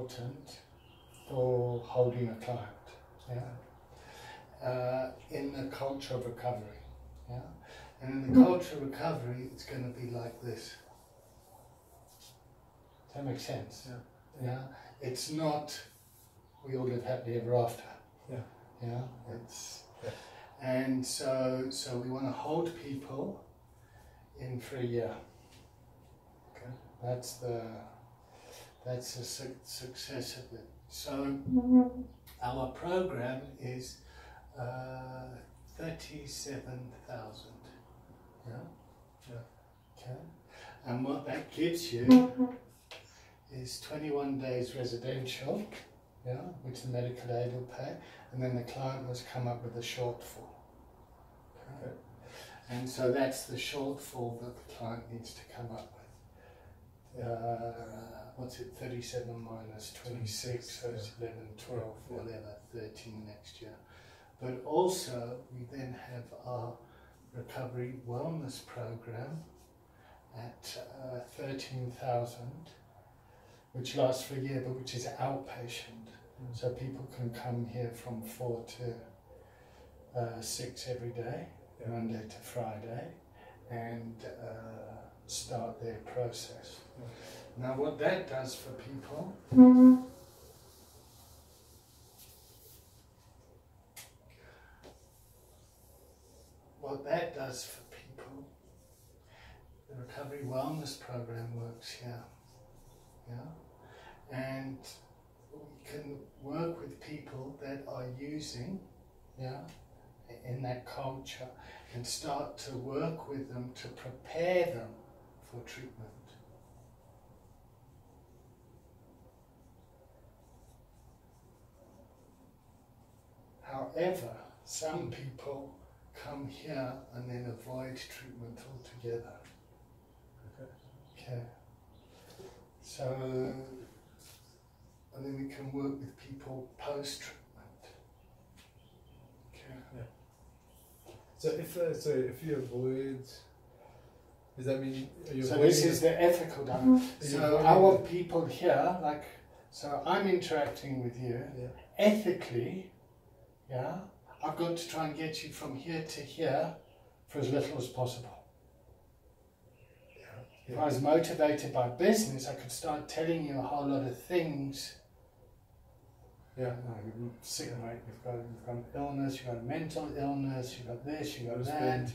important for holding a client, yeah, in the culture of recovery, yeah, and in the culture of recovery, it's going to be like this. Does that make sense? Yeah. Yeah. It's not we all live happily ever after. Yeah. Yeah. It's and so we want to hold people in for a year. Okay. That's the success of it. So our program is 37,000. Yeah. Yeah. Okay. And what that gives you is 21 days residential, yeah, which the medical aid will pay, and then the client must come up with a shortfall. Okay. And so that's the shortfall that the client needs to come up with. What's it, 37 minus 26, so it's 11, 12, whatever, 13 next year. But also, we then have our recovery wellness program at 13,000, which lasts for a year, but which is outpatient. So people can come here from 4 to 6 every day, Monday to Friday, and start their process. Now what that does for people the recovery wellness program works here, yeah, and we can work with people that are using, yeah, in that culture, and start to work with them to prepare them for treatment. However, some people come here and then avoid treatment altogether. Okay. So, and then we can work with people post-treatment. Okay. Yeah. So if you avoid, does that mean so this is the ethical dimension. So I want people here, like, so I'm interacting with you, ethically, yeah, I've got to try and get you from here to here for as little as possible. If I was motivated by business, I could start telling you a whole lot of things. Yeah, no, you're sick, mate. You've got illness, you've got a mental illness, you've got this, you've got that.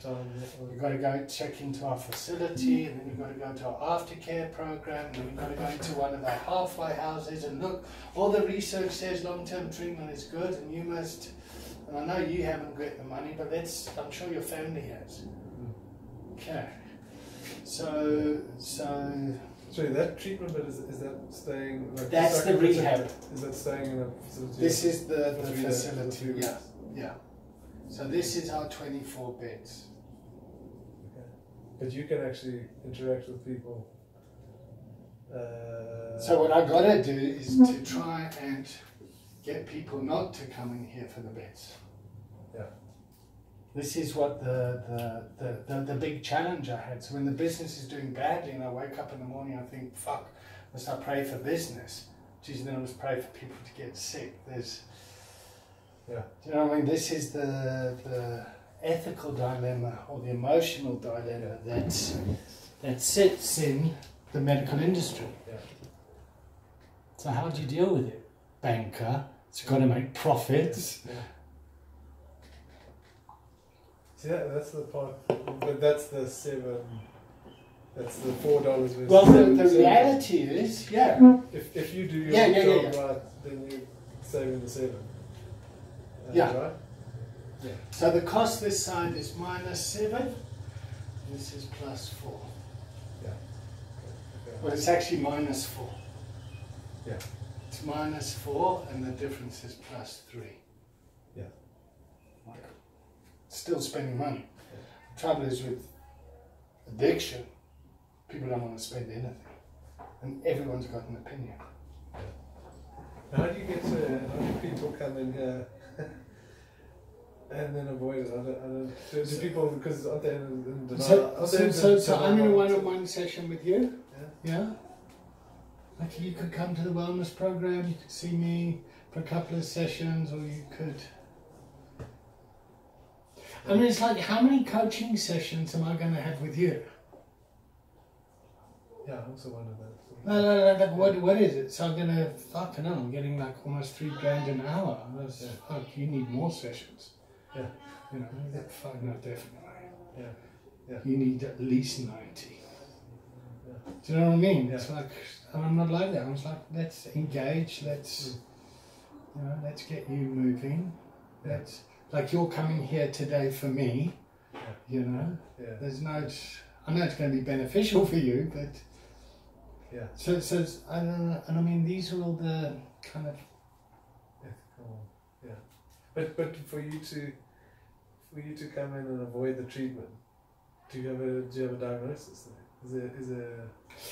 You've got to go check into our facility, and then you've got to go to our aftercare program, and then you've got to go into one of our halfway houses and look. All the research says long-term treatment is good, and you must. And I know you haven't got the money, but I'm sure your family has. Okay. So that treatment, but is that staying? Like, that's the rehab. Is that staying in a facility? This is the facility. Yeah. So this is our 24 beds. Okay. But you can actually interact with people. So what I got to do is to try and get people not to come in here for the beds. Yeah. This is what the big challenge I had. So when the business is doing badly and I wake up in the morning, I think, fuck, must I pray for business? Geez, then I must pray for people to get sick. There's, do you know what I mean? This is the ethical dilemma or the emotional dilemma that sits in the medical industry. Yeah. So how do you deal with it? Banker, it's got to make profits. Yeah. See, that's the part, but that's the $7. That's the $4. Well, the reality is, if you do your job right, then you're saving the $7. Right? Yeah. So the cost this side is -7. This is +4. Yeah. Okay. Well, it's actually -4. Yeah. It's -4, and the difference is +3. Yeah. Still spending money. The trouble is with addiction, people don't want to spend anything, and everyone's got an opinion. How do you get to? How do people come in here and then avoid it? Do people, because aren't they in denial? So I'm in a one-on-one session with you. Yeah. Like you could come to the wellness program, you could see me for a couple of sessions, or you could... I mean, it's like, how many coaching sessions am I going to have with you? Yeah, I also wondered that. No, what is it? So I'm going to, fucking hell, I'm getting like almost $3,000 an hour. That's, fuck, you need more sessions. Yeah. You know, fuck, no, definitely. Yeah. Yeah. You need at least 90. Yeah. Do you know what I mean? Yeah. It's like, and I'm not like that. I was like, let's engage, let's, you know, let's get you moving. Yeah. Let's, like you're coming here today for me, you know. Yeah. There's no, I know it's going to be beneficial for you, but yeah. So I don't know, and I mean these are all the kind of ethical, yeah. But for you to come in and avoid the treatment, do you have a diagnosis there? Is there?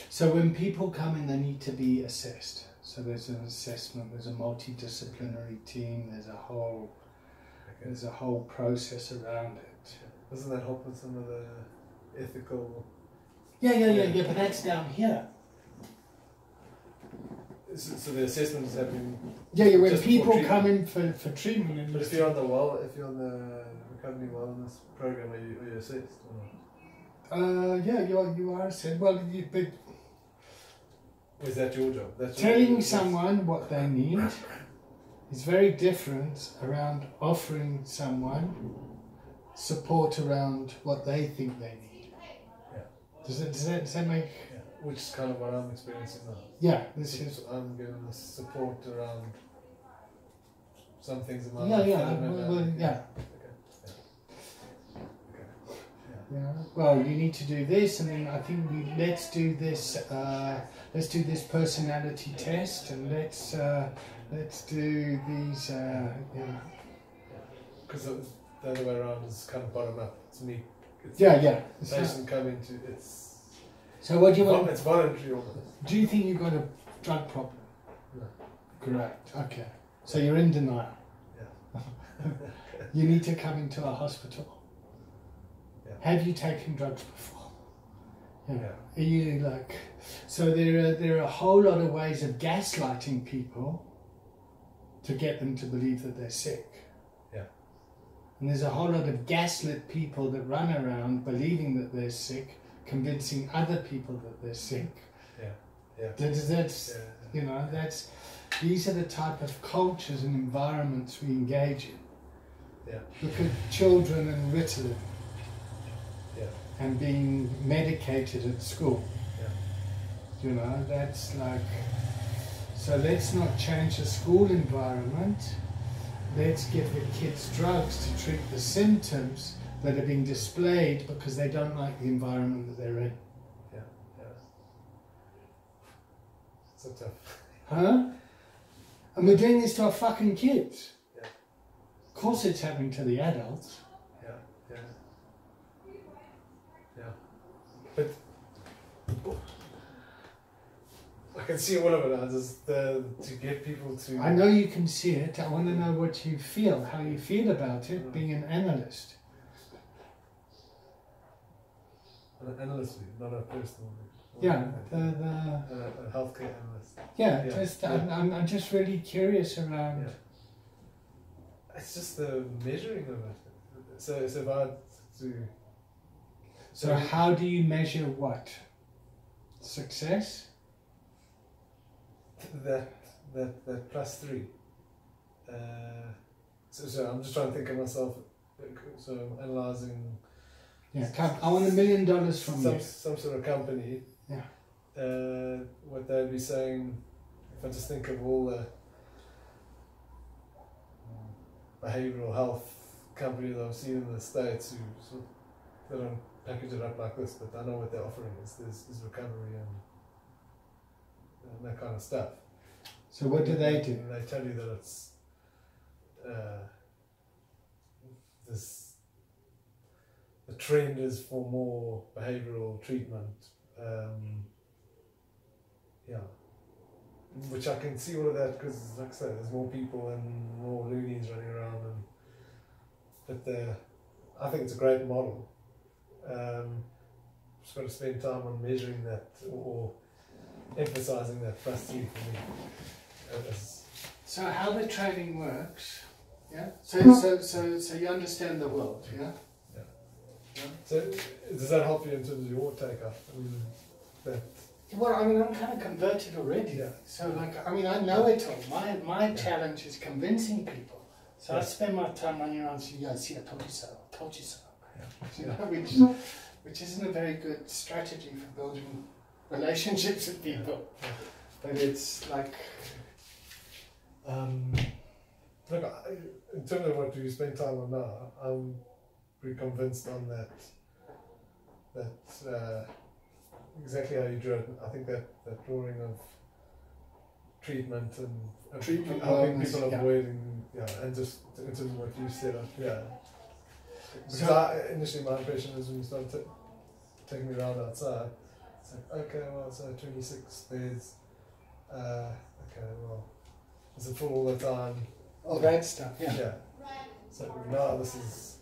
So when people come in, they need to be assessed. So there's an assessment. There's a multidisciplinary team. There's a whole process around it. Doesn't that help with some of the ethical? Yeah. But that's down here. So the assessment is happening. Yeah. When people come in for treatment, but if you're on the recovery wellness program, are you assessed or not? Yeah, you are assessed. Well, but is that your job? That's telling someone what they need is very different around offering someone support around what they think they need. Yeah. Does that make? Yeah. Which is kind of what I'm experiencing now. Yeah, I'm given the support around some things in my life. Yeah. Yeah. Well, you need to do this, and then I think let's do this. Let's do this personality test, and let's do these. Because the other way around is kind of bottom up. It's me. It's yeah. The patient coming to it's. So what do you want? It's voluntary almost. Do you think you've got a drug problem? No. Correct. Okay. So you're in denial. Yeah. You need to come into a hospital. Yeah. Have you taken drugs before? Yeah. Are you like? So there are a whole lot of ways of gaslighting people to get them to believe that they're sick. Yeah. And there's a whole lot of gaslit people that run around believing that they're sick, convincing other people that they're sick. Yeah. You know, these are the type of cultures and environments we engage in. Yeah. Look at children and Ritalin. Yeah. And being medicated at school. Yeah. You know, that's like, so let's not change the school environment. Let's give the kids drugs to treat the symptoms that are being displayed because they don't like the environment that they're in. Yeah. So tough. Huh? And we're doing this to our fucking kids. Yeah. Of course it's happening to the adults. Yeah. But I can see all of it now, just to get people to... I know you can see it. I want to know what you feel, how you feel about it, being an analyst. An analyst, not a personal... Yeah, a healthcare analyst. Yeah. I'm just really curious around... Yeah. It's just the measuring of it. So it's about to... So how do you measure what? Success? That +3. So I'm just trying to think of myself. So I'm analysing. Yeah, I want $1 million from you. Some sort of company. Yeah. What they'd be saying, if I just think of all the behavioural health companies I've seen in the States who they don't package it up like this, but I know what they're offering is recovery and that kind of stuff. So what do they do? They tell you that it's the trend is for more behavioural treatment. Which I can see all of that because, like I said, there's more people and more loonies running around, but I think it's a great model. Just got to spend time on measuring that, or emphasizing that plus 3 for me. So how the training works, yeah? So you understand the world, yeah? Yeah. So does that help you in terms of your take-up? Well, I mean, I'm kind of converted already. Yeah. So, like, I mean, I know it all. My challenge is convincing people. So I spend my time running around saying, yeah, see, I told you so, I told you so. Yeah. You know, which isn't a very good strategy for building relationships with people. Yeah. But it's like... Look, in terms of what you spend time on now, I'm pretty convinced on that exactly how you drew it. I think that drawing of treatment and helping people avoiding, and just in terms of what you said, Because so, initially my impression is when you started taking me around outside, it's like, okay, well, so 26 beds, okay, well, is it full all the time? All that stuff, yeah. So now this is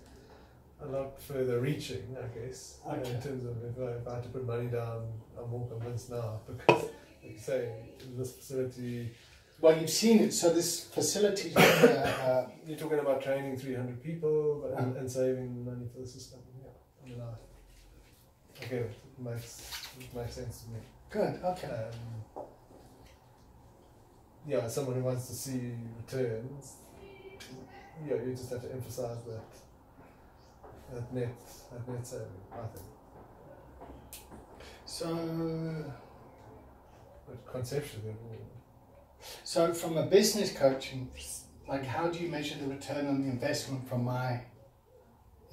a lot further reaching, I guess, in terms of if I had to put money down, I'm more convinced now, because, like you say, in this facility... Well, you've seen it, so this facility... you're talking about training 300 people and saving money for the system. Yeah, I mean, I get it. It makes sense to me. Good, okay. As someone who wants to see returns, you just have to emphasise that net saving, I think. So... But conceptually... So from a business coaching, like how do you measure the return on the investment from my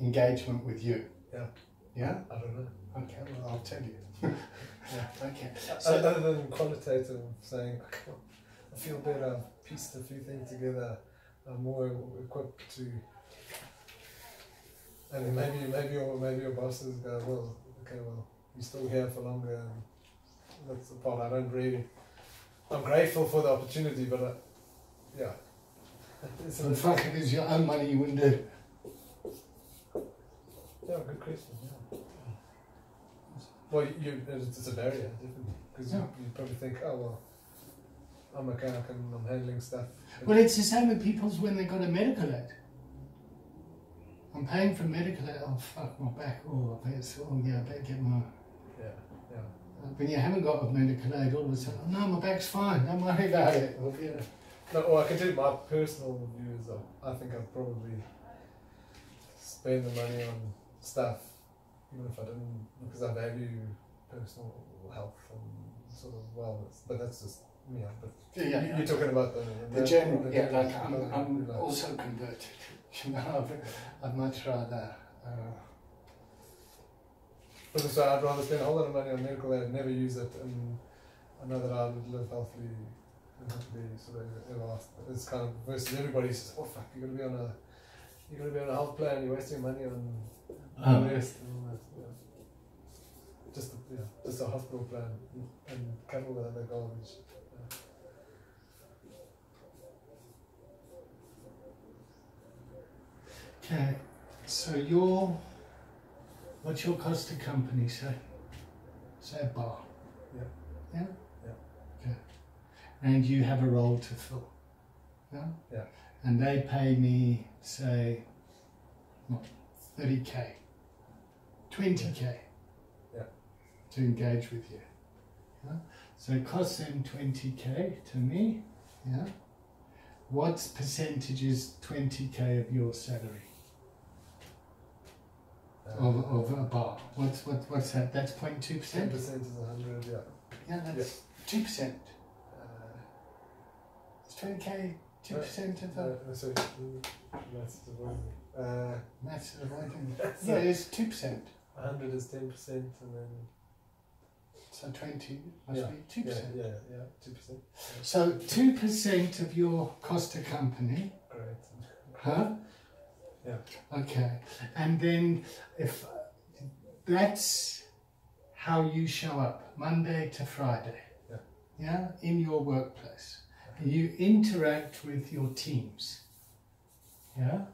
engagement with you? Yeah. Yeah? I don't know. Okay, well I'll tell you. Yeah. Okay. So, other than quantitative, saying, I feel better, I've pieced a few things together, I'm more equipped to... And maybe your bosses go, well, okay, well, you're still here for longer, and that's the part I don't really... I'm grateful for the opportunity, but If it is your own money, you wouldn't do it. Yeah, good question. Yeah. Well, it's a barrier, definitely, because you probably think, oh well, I'm a mechanic and I'm handling stuff. Well, it's the same with people when they got a medical aid. I'm paying for medical aid. Oh fuck, my back. I better get my. Yeah. When you haven't got a medical aid, all of a sudden, oh, no, my back's fine, don't worry about it. No, I can tell you my personal views of, I think I'd probably spend the money on stuff, even if I didn't, because I value personal health and sort of wellness, but that's just me. You're talking about the general, like I'm also converted. I'd much rather... So I'd rather spend a whole lot of money on medical aid and never use it, and I know that I would live healthily and not be sort of everlasting. It's kind of versus everybody says, oh fuck, you're gonna be on a health plan, you're wasting money on rest and all that. Yeah. Just a hospital plan and cover with other garbage. Okay, so what's your cost to company, say? Say a bar. Yeah? Okay. And you have a role to fill. Yeah? Yeah. And they pay me, say, what, 30k, 20k to engage with you. Yeah? So it costs them 20k to me. Yeah? What percentage is 20k of your salary? Of a bar. What's that? That's 0.2%? 10% is 100, yeah. Yeah, that's 2%. It's 20k, 2% of the... Sorry, maths is avoiding me. Maths is avoiding me. Yeah, it's 2%. 100 is 10% and then... So 20 must be 2%. Yeah, 2%. So 2% of your cost to company. Great. Huh? Yeah. Okay. And then if that's how you show up, Monday to Friday. Yeah? In your workplace. And you interact with your teams. Yeah?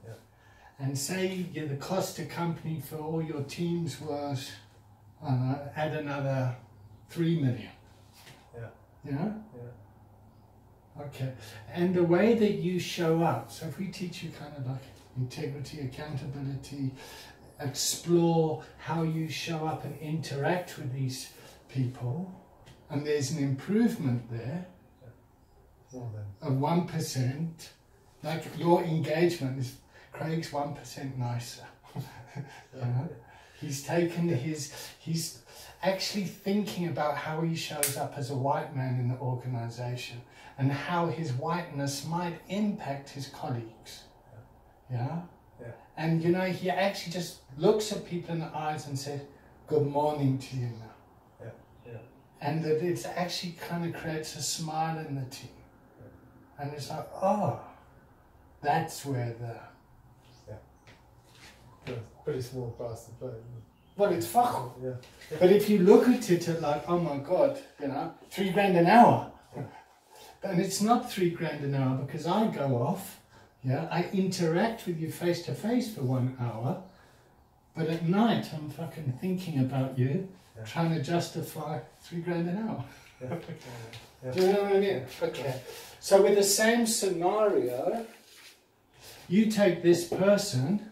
And say the cost to company for all your teams was, I don't know, add another 3 million. Yeah. Yeah? Yeah. Okay. And the way that you show up, so if we teach you kind of like integrity, accountability, explore how you show up and interact with these people, and there's an improvement there of 1%, like your engagement is Craig's 1% nicer. You know? He's taken he's actually thinking about how he shows up as a white man in the organization and how his whiteness might impact his colleagues. Yeah? Yeah. And you know, he actually just looks at people in the eyes and says, good morning to you now. Yeah. Yeah. And that it actually kind of creates a smile in the team. Yeah. And it's like, oh, that's where yeah, pretty small price to play. Well, it's fuck all. Yeah. But if you look at it like, oh my God, you know, $3 grand an hour. And it's not $3 grand an hour because I go off, yeah, I interact with you face to face for 1 hour, but at night I'm fucking thinking about you, trying to justify $3 grand an hour. Yeah. Yeah. Do you know what I mean? Okay. So with the same scenario, you take this person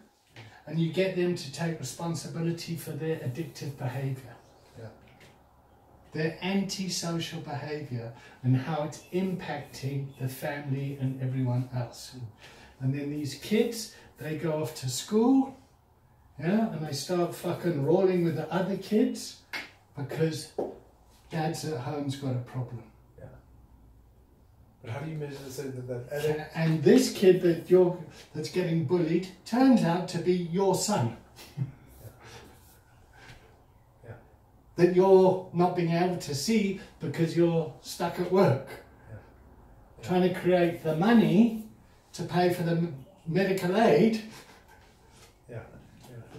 and you get them to take responsibility for their addictive behavior. Yeah. Their antisocial behavior and how it's impacting the family and everyone else. And then these kids, they go off to school, yeah, and they start fucking rolling with the other kids because dad's at home's got a problem. Yeah. But how do you measure that? And this kid that's getting bullied turns out to be your son. That you're not being able to see because you're stuck at work. Trying to create the money to pay for the medical aid. Yeah.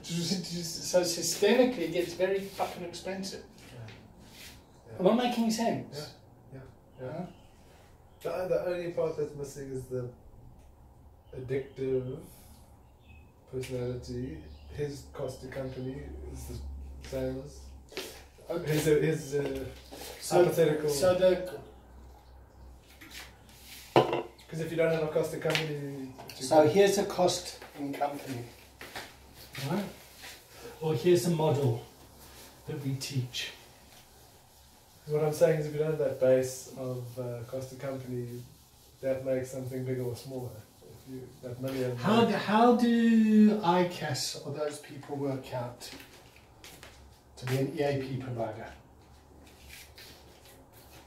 So systemically it gets very fucking expensive. Am I making sense? Yeah. The only part that's missing is the addictive personality. His cost to company is the same as... Okay. His hypothetical... Because if you don't have a cost to company... So here's a cost in company. Right? Or here's a model that we teach. What I'm saying is if you don't have that base of cost to company, that makes something bigger or smaller. If you, that million... How do ICAS or those people work out to be an EAP provider?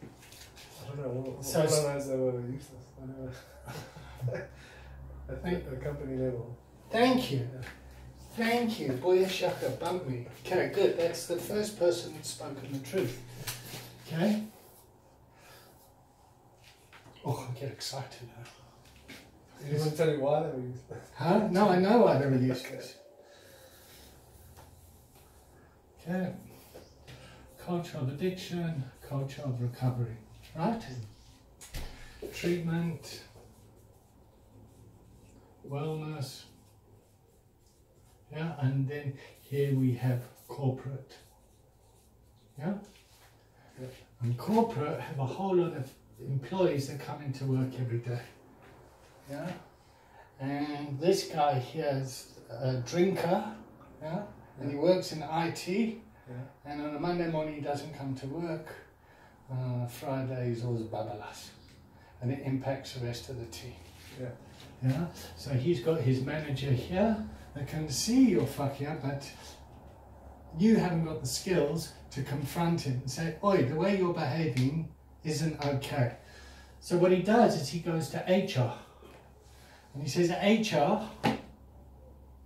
I don't know. All I know is they were useless. At the company level. Thank you. Thank you. Boy, Shaka bumped me. Okay, good. That's the first person that's spoken the truth. Okay? Oh, I get excited now. You want to tell me why they were useless? Huh? No, I know why they were useless. Okay. Culture of addiction, culture of recovery. Right? Treatment, wellness. Yeah, and then here we have corporate. Yeah? And corporate have a whole lot of employees that come into work every day. Yeah? And this guy here is a drinker, yeah? And he works in IT, and on a Monday morning he doesn't come to work. Friday he's always babalas. And it impacts the rest of the team. Yeah? So he's got his manager here that can see you're fucking up, but you haven't got the skills to confront him and say, oi, the way you're behaving isn't okay. So what he does is he goes to HR. And he says, HR,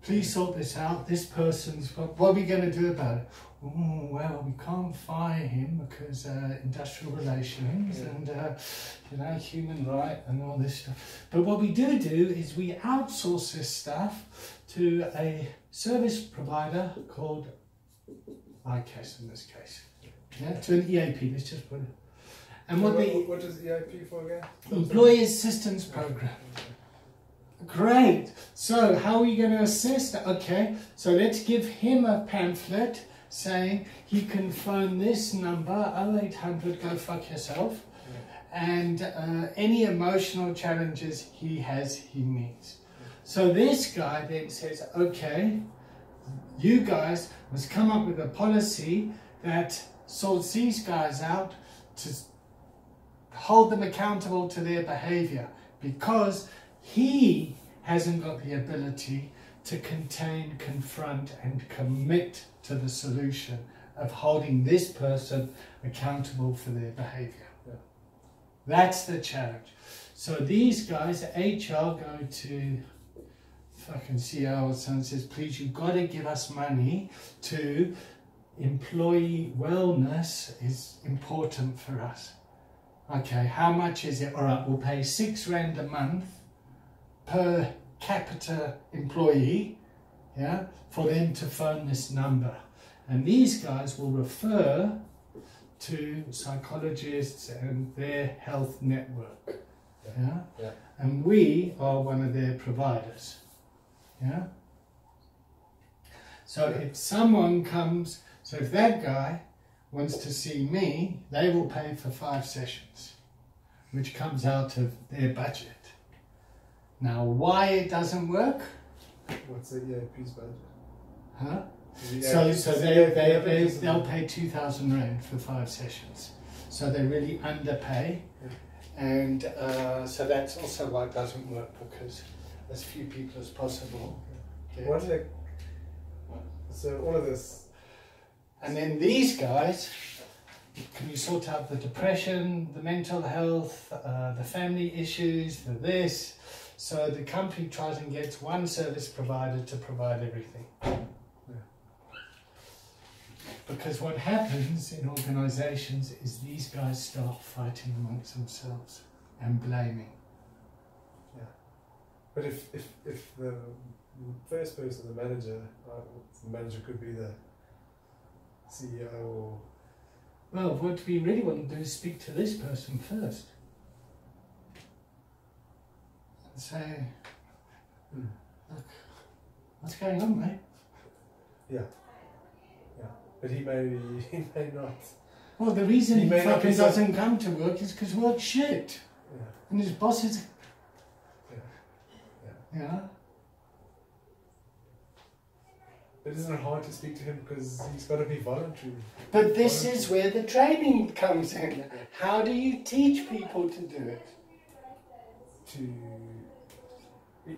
please sort this out. This person's, what are we going to do about it? Oh, well, we can't fire him because industrial relations and, you know, human right and all this stuff. But what we do is we outsource this stuff to a service provider called ICAS in this case. Yeah, to an EAP, let's just put it. And what is EAP for again? Employee Assistance Program. Great. So how are you going to assist? Okay, so let's give him a pamphlet saying he can phone this number, 0800 go fuck yourself, and any emotional challenges he has, he needs. So this guy then says, okay, you guys must come up with a policy that sorts these guys out to hold them accountable to their behavior, because he hasn't got the ability to contain, confront and commit to the solution of holding this person accountable for their behavior. Yeah. That's the challenge. So these guys, HR, go to fucking CEO or someone, says, please, you've got to give us money to employee wellness is important for us. Okay, how much is it? All right, we'll pay £6 a month per capita employee, yeah, for them to phone this number. And these guys will refer to psychologists and their health network, yeah? Yeah. And we are one of their providers, yeah? So if someone comes, so if that guy wants to see me, they will pay for 5 sessions, which comes out of their budget. Now, why it doesn't work? What's the EAP's budget? Huh? So They'll pay 2,000 Rand for 5 sessions. So they really underpay. And so that's also why it doesn't work, because as few people as possible. So all of this. And then these guys, can you sort out the depression, the mental health, the family issues, the this. So the company tries and gets one service provider to provide everything. Because what happens in organisations is these guys start fighting amongst themselves and blaming. Yeah. But if the first person, the manager could be the CEO or... Well, what we really want to do is speak to this person first. And say, look, what's going on, mate? Yeah. But he may not. Well, the reason he fucking be doesn't come to work is because work's shit. Yeah. And his boss is... Yeah. Yeah. But isn't it hard to speak to him because he's got to be voluntary? But this is where the training comes in. How do you teach people to do it?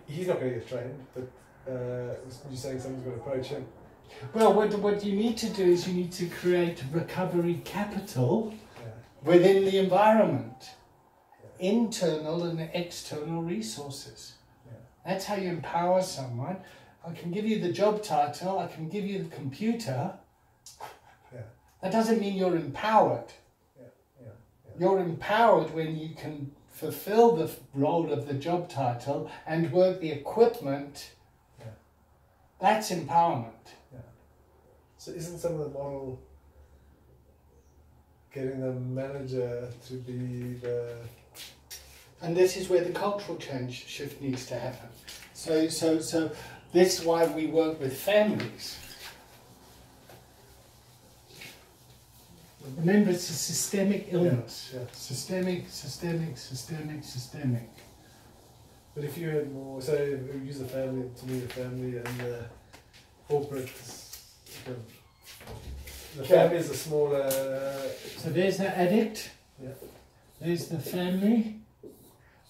He's not going to get trained, but you're saying someone's going to approach him. Well, what you need to do is you need to create recovery capital within the environment. Internal and external resources. That's how you empower someone. I can give you the job title, I can give you the computer. That doesn't mean you're empowered. You're empowered when you can fulfill the role of the job title and work the equipment. That's empowerment. So isn't some of the model getting the manager to be the... And this is where the cultural change shift needs to happen. So this is why we work with families. Remember, it's a systemic illness. Systemic. But if you had more, say, use the family, to me the family and the corporate, the family is a smaller... So there's the addict, there's the family,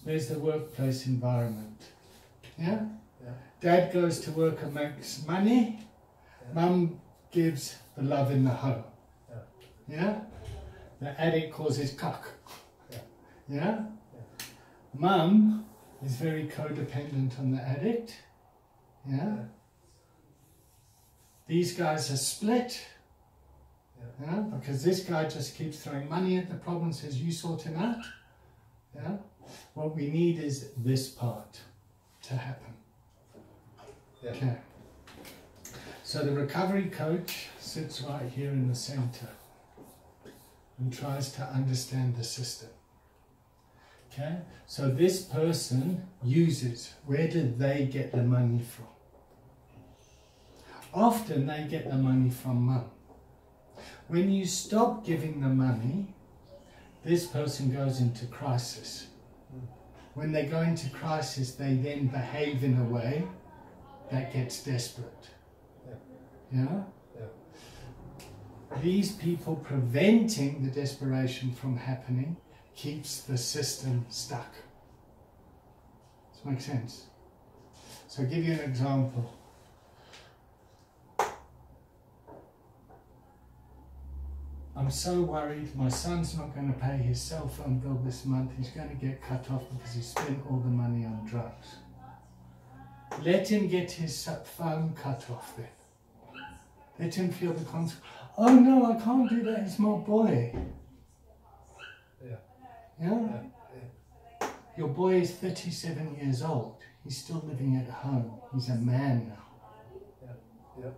there's the workplace environment. Dad goes to work and makes money, Mum gives the love in the home. The addict causes cuck. Mum is very codependent on the addict. These guys are split. Because this guy just keeps throwing money at the problem and says, you sort him out. What we need is this part to happen. Okay. So the recovery coach sits right here in the center and tries to understand the system. Okay. So this person uses, where do they get the money from? Often they get the money from Mum. When you stop giving the money, this person goes into crisis. When they go into crisis, they then behave in a way that gets desperate. Yeah? These people preventing the desperation from happening keeps the system stuck. Does that make sense? So I'll give you an example. I'm so worried my son's not going to pay his cell phone bill this month. He's going to get cut off because he spent all the money on drugs. Let him get his phone cut off then. Let him feel the consequence. Oh no, I can't do that, he's my boy. Yeah? Your boy is 37 years old. He's still living at home. He's a man now.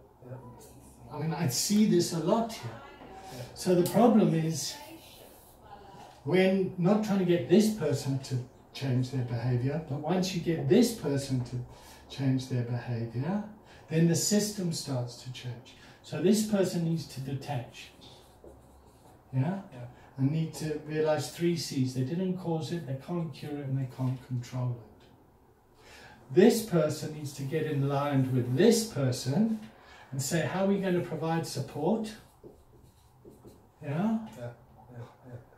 I mean, I see this a lot here. So the problem is, when not trying to get this person to change their behavior, but once you get this person to change their behavior, then the system starts to change. So this person needs to detach. Yeah? And need to realize 3 C's. They didn't cause it, they can't cure it, and they can't control it. This person needs to get in line with this person and say, how are we going to provide support? Yeah?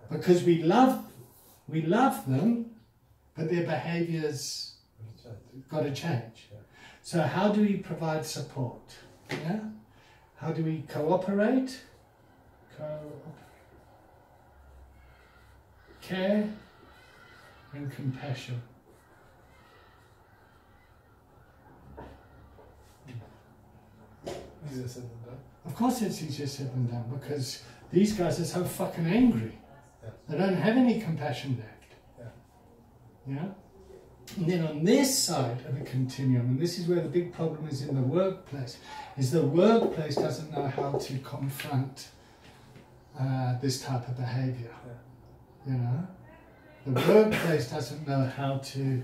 Because we love them, but their behavior's got to change. So how do we provide support? Yeah? How do we cooperate? Care and compassion. Easier said than done. Of course it's easier said than done, because these guys are so fucking angry. They don't have any compassion left. Yeah? And then on this side of the continuum, and this is where the big problem is in the workplace, is the workplace doesn't know how to confront this type of behavior. You know? The workplace doesn't know how to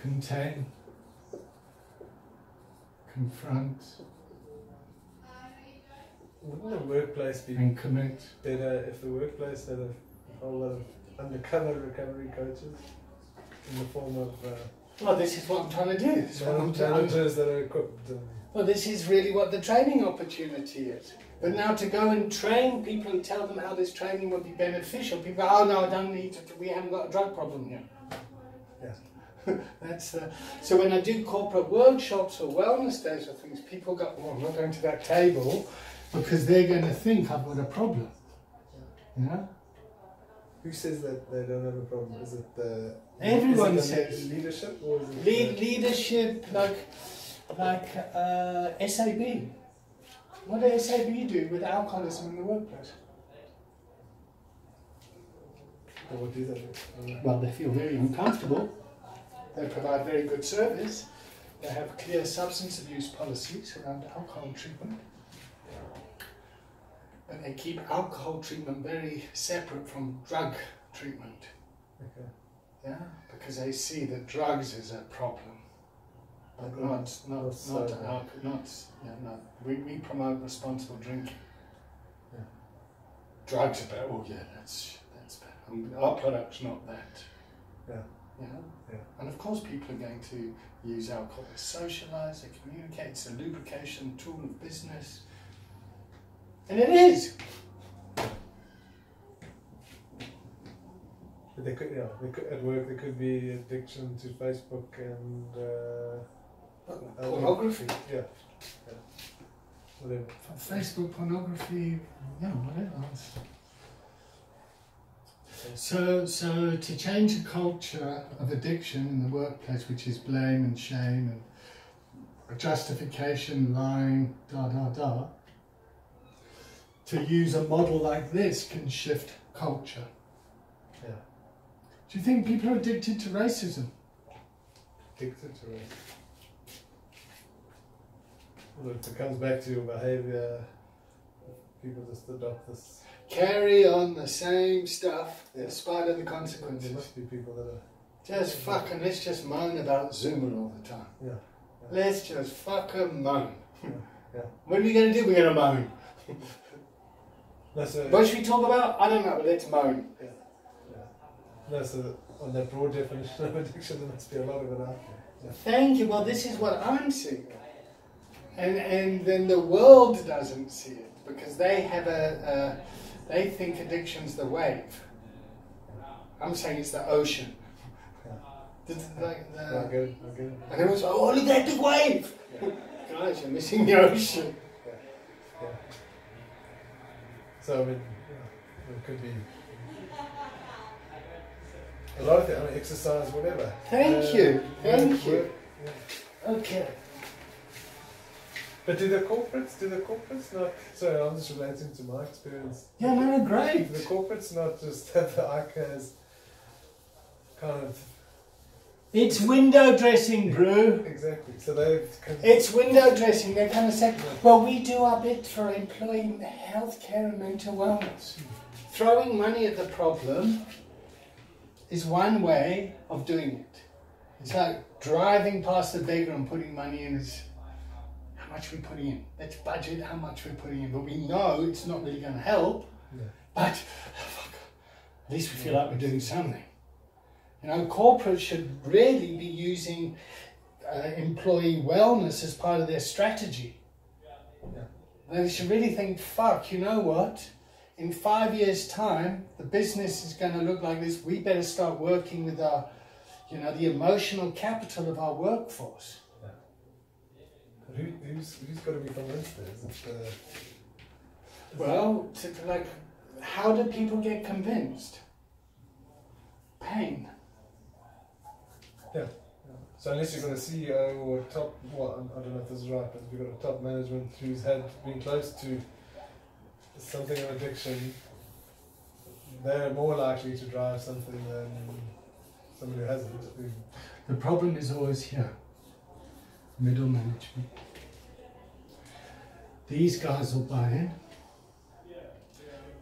contain, confront, wouldn't the workplace be and commit better if the workplace had a whole lot of undercover recovery coaches in the form of well, this is what I'm trying to do. managers that are equipped? Well, this is really what the training opportunity is. But now to go and train people and tell them how this training would be beneficial, people go, oh no, I don't need to, we haven't got a drug problem here. That's so when I do corporate workshops or wellness days or things, people go, well, I'm not going to that table because they're going to think I've got a problem. Yeah? Who says that they don't have a problem? Is it the everyone says leadership, or is it leadership like SAB? What does SAB do with alcoholism in the workplace? Or what do they do? Well, they feel very uncomfortable. They provide very good service. They have clear substance abuse policies around alcohol treatment. But they keep alcohol treatment very separate from drug treatment. Okay. Yeah, because they see that drugs is a problem. But we promote responsible drinking. Yeah. Drugs are bad. Oh yeah, that's bad. I mean, our product's not that. Yeah. You know? Yeah. And of course people are going to use alcohol to socialise, to communicate, it's a lubrication tool of business. And it is. But they could, at work there could be addiction to Facebook and pornography. Yeah. Whatever. Facebook, pornography, whatever else. So to change a culture of addiction in the workplace, which is blame and shame and justification, lying, to use a model like this can shift culture. Yeah. Do you think people are addicted to racism? Addicted to racism. Well, it comes back to your behaviour. People just adopt this. Carry on the same stuff in spite of the consequences. There must be people that are just fucking, let's just moan about Zoomer all the time. Yeah. Let's just fucking moan. Yeah. What are we going to do? We're going to moan. What should we talk about? I don't know, let's moan. Yeah. No, so on that broad definition of addiction, there must be a lot of it out there. Yeah. Thank you. Well, this is what I'm seeing. And then the world doesn't see it because they have they think addiction's the wave. I'm saying it's the ocean. I get it. And it was like, oh, look at the wave! Yeah. Guys, you're missing the ocean. Yeah. Yeah. So, I mean, it could be a lot of things. I mean, exercise, whatever. Thank you. Thank you. Work, yeah. Okay. But do the corporates not, sorry, I'm just relating to my experience. Yeah, no, great. Do the corporates not just have the ICA as kind of... It's window dressing, bro. Exactly. So they've... It's window dressing. They kind of say, well, we do our bit for employing healthcare and mental wellness. Throwing money at the problem is one way of doing it. It's like driving past the beggar and putting money in is how much we're putting in. Let's budget how much we're putting in. But we know it's not really going to help. Yeah. But fuck, at least we feel like we're doing something. You know, corporates should really be using employee wellness as part of their strategy. Yeah. They should really think, fuck, you know what? In 5 years' time, the business is going to look like this. We better start working with our, you know, the emotional capital of our workforce. Yeah. Who's got to be convinced there? Well, like, how do people get convinced? Pain. Yeah. So unless you've got a CEO or a top, well, I don't know if this is right, but if you've got a top management who's been close to something of addiction, they're more likely to drive something than somebody who hasn't. The problem is always here. Middle management. These guys will buy in.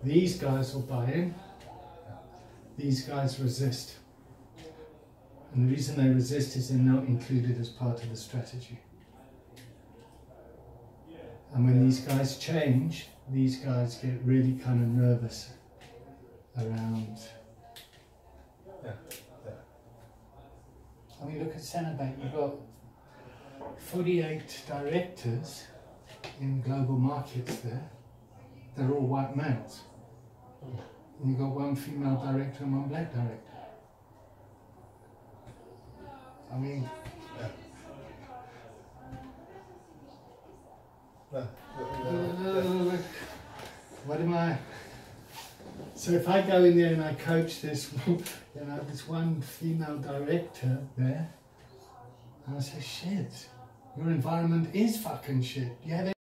These guys will buy in. These guys resist. And the reason they resist is they're not included as part of the strategy. And when these guys change, these guys get really kind of nervous around. Yeah. I mean, look at Centrebank. You've got 48 directors in global markets there. They're all white males. And you've got one female director and one black director. I mean, what am I? So if I go in there and I coach this, you know, this one female director there, and I say, shit, your environment is fucking shit. You have